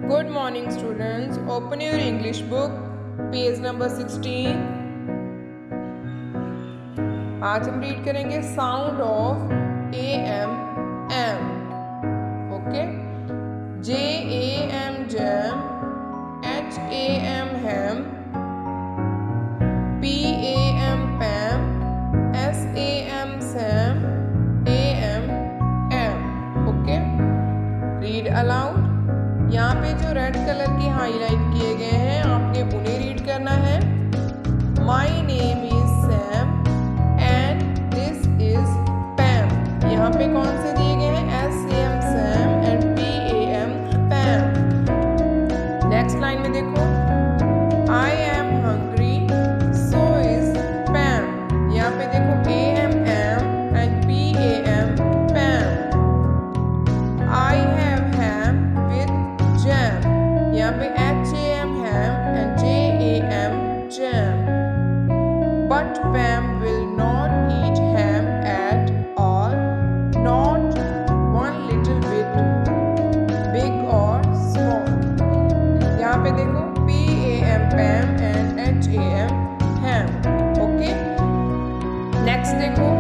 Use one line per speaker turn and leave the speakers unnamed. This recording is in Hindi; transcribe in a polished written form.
Good morning students. Open your English book, page number 16. आज हम रीड करेंगे sound of AM M. Okay, JAM jam, HAM ham, PAM pam, SAM sam, AM am. Okay, read aloud. यहाँ पे जो रेड कलर की हाईलाइट किए गए हैं आपने उन्हें रीड करना है. My name is Sam and this is Pam. यहाँ पे कौन से दिए गए हैं? SAM Sam and PAM Pam. Next line में देखो, I am hungry so is Pam. यहाँ पे देखो AM am and PAM Pam. I have ham jam. यहाँ पे HAM ham and JAM jam. But Pam will not eat ham at all, not one little bit, big or small. यहाँ पे देखो PAM Pam and HAM ham. Okay. Next देखो